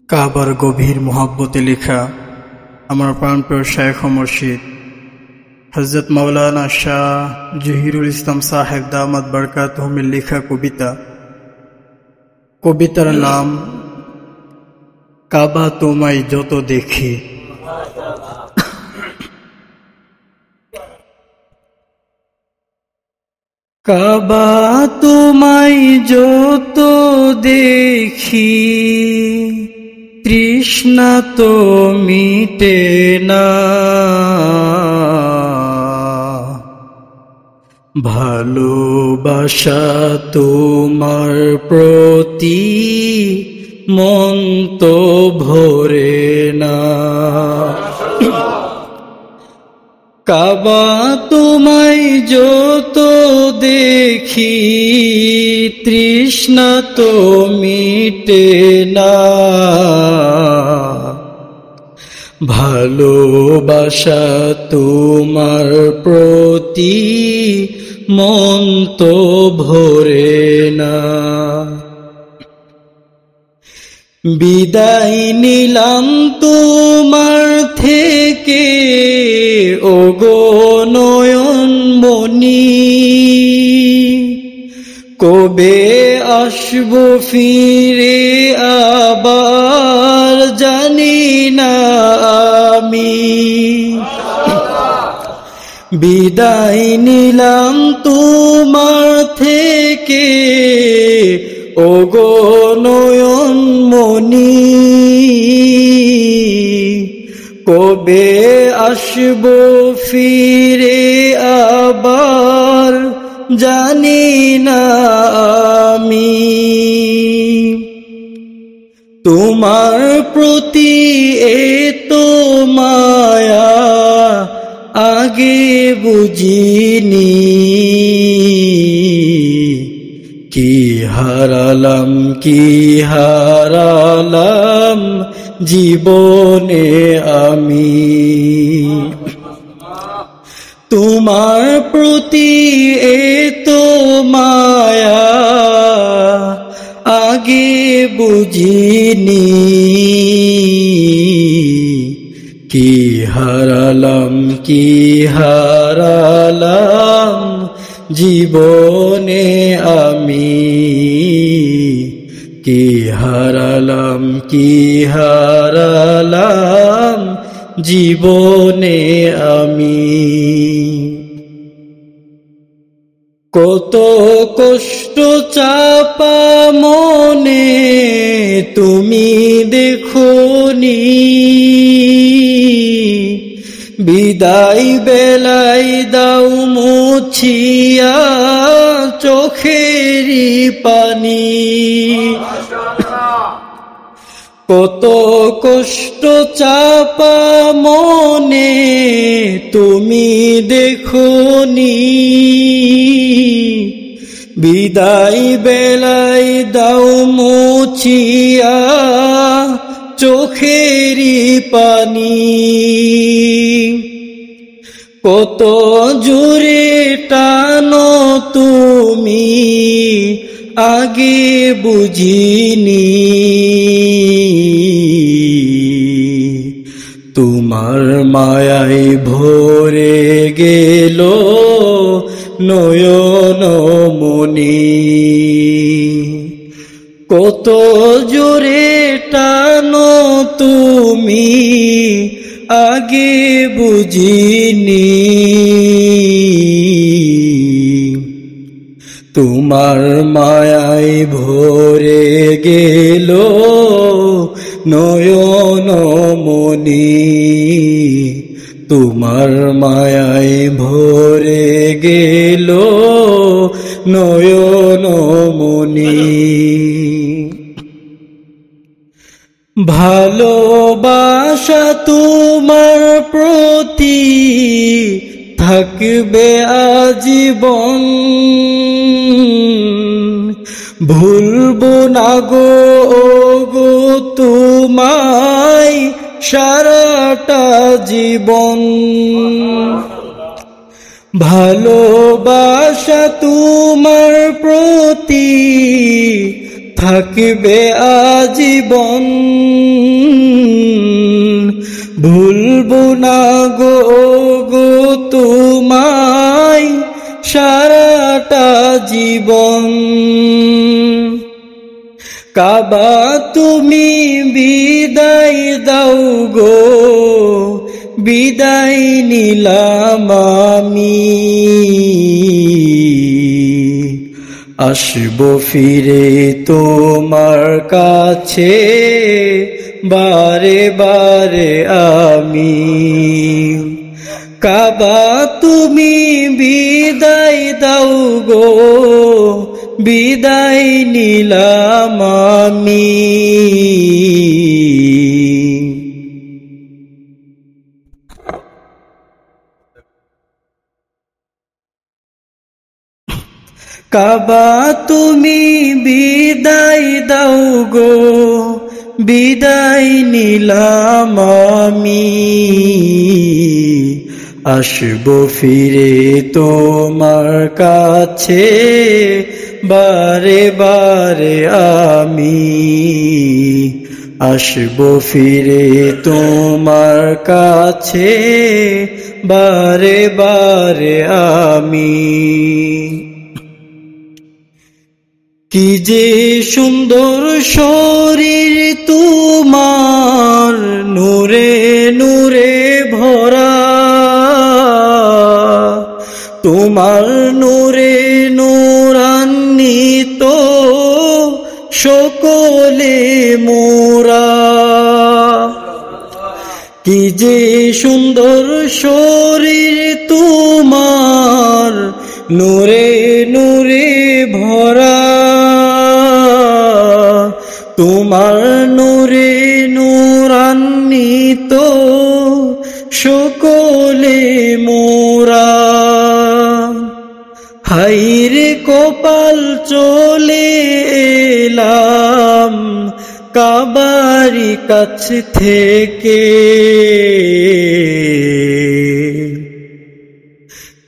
কাবার গভীর মোহাব্বতে লেখা আমার প্রাণপ্রিয় শায়খ ও মুর্শিদ হযরত মাওলানা শাহ জহিরুল ইসলাম সাহেব দামাত বরকাতুহুমের লেখা কবিতা। কবিতার নাম কাবা তোমায় যত দেখি। কাবা তোমায় যত দেখি, তৃষ্ণা তো মিটে না। ভালোবাসা তোমার প্রতি মন তো ভরে না। কাবা তোমায় যত দেখি, তৃষ্ণা তো মিটে না। ভালোবাসা তোমার প্রতি মন তো ভরে না। বিদায় নিলাম তোমার থেকে ওগো নয়ন মনি, কবে আসবো ফিরে আবার জানি না আমি। বিদায় নিলাম তোমার থেকে ওগো নয়ন মনি, কবে আসবো ফিরে আবার জানি না আমি। তোমার প্রতি এতো মায়া আগে বুঝিনি, কি হারালাম জীবনে আমি। তোমার প্রতি এতো মায়া আগে বুঝিনি, কি হারালাম জীবনে আমি। কি হারালাম জীবনে আমি। কত কষ্ট চাপা মনে তুমি দেখোনি, বিদায় বেলায় দাও মুছিয়া চোখেরই পানি। কত কষ্ট চাপা মনে তুমি দেখোনি, বিদায় বেলায় দাও মুছিয়া চোখেরই পানি। কত জোরে টানো তুমি আগে বুঝিনি, তোমার মায়ায় ভরে গেল নয়ন মনি। কত জোরে টানো তুমি আগে বুঝিনি, তোমার মায়ায় ভরে গেল নয়ন মনি। তোমার মায়ায় ভরে গেল নয়ন মনি। ভালোবাসা তোমার প্রতি থাকবে আজীবন, ভুলবো না গো তোমায় সারাটা জীবন। ভালোবাসা তোমার প্রতি থাকবে আজীবন। ভুলবো না গো গো তোমায় সারাটা জীবন। কাবা তুমি বিদায় দাও গো, বিদায় নিলাম আমি। আসবো ফিরে তোমার কাছে বারে বারে আমি। কাবা তুমি বিদায় দাও গো, বিদায় নিলাম আমি। কাবা তুমি বিদায় দাও গো, বিদায় নিলাম আমি। আসবো ফিরে তোমার কাছে বারে বারে আমি। আসবো ফিরে তোমার কাছে বারে বারে আমি। কি যে সুন্দর শরীর তোমার, নূরে নূরে ভরা। তোমার নূরে নূরান্বিত সকলে মোরা। কি যে সুন্দর শরীর তোমার, নূরে নূরে ভরা। তোমার নূরে নূরান্বিত সকলে মোরা। হায়রে কপাল চলে এলাম কাবারি কাছ থেকে।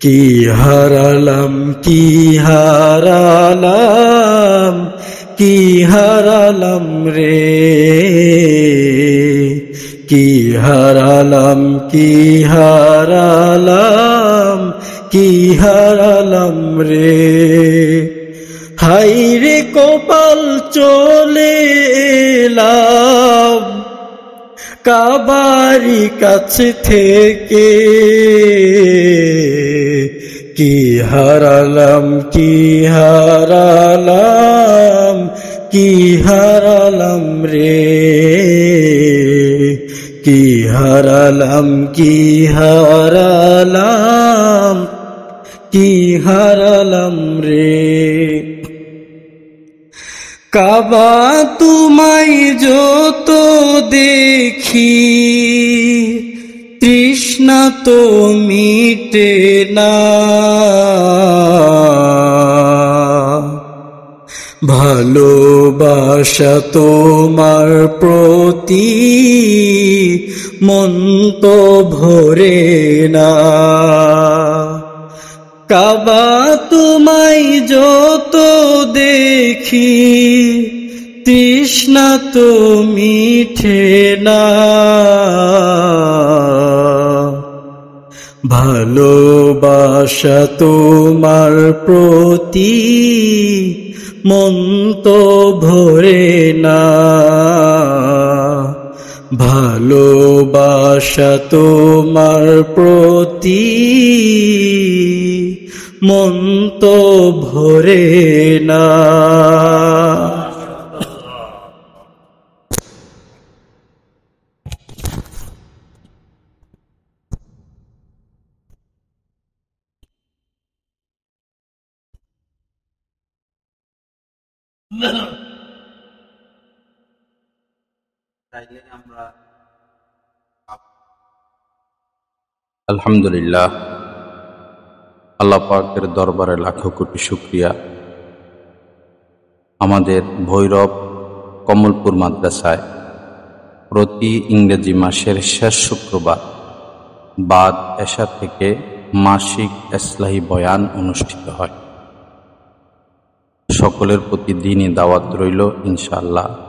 কি হারালাম কি হারালাম, কি হারালাম রে। কি হারালাম কি হারালাম, কি হারালাম রে। হায়রে কপাল চলে এলাম কাবারি কাছ থেকে। কি হারালাম কি হারালাম, কি হারালাম রে। কি হারালাম কি হারালাম, কি হারালাম রে। কাবা তোমায় যত দেখি তৃষ্ণা তো মিটে না। ভালোবাসা তোমার প্রতি মন তো ভরে না। কাবা তোমায় যত দেখি তৃষ্ণা তো মিঠে না। ভালোবাসা তোমার প্রতি মন তো ভরে না। ভালোবাসা তোমার প্রতি মন তো ভরে না। আলহামদুলিল্লাহ, আল্লাহ পাকের দরবারে লাখো কোটি শুকরিয়া। আমাদের ভৈরব কমলপুর মাদ্রাসায় প্রতি ইংরেজি মাসের শেষ শুক্রবার বাদ এশা থেকে মাসিক ইসলাহি বয়ান অনুষ্ঠিত হয়। সকলের প্রতি দ্বীনি দাওয়াত রইল ইনশাআল্লাহ।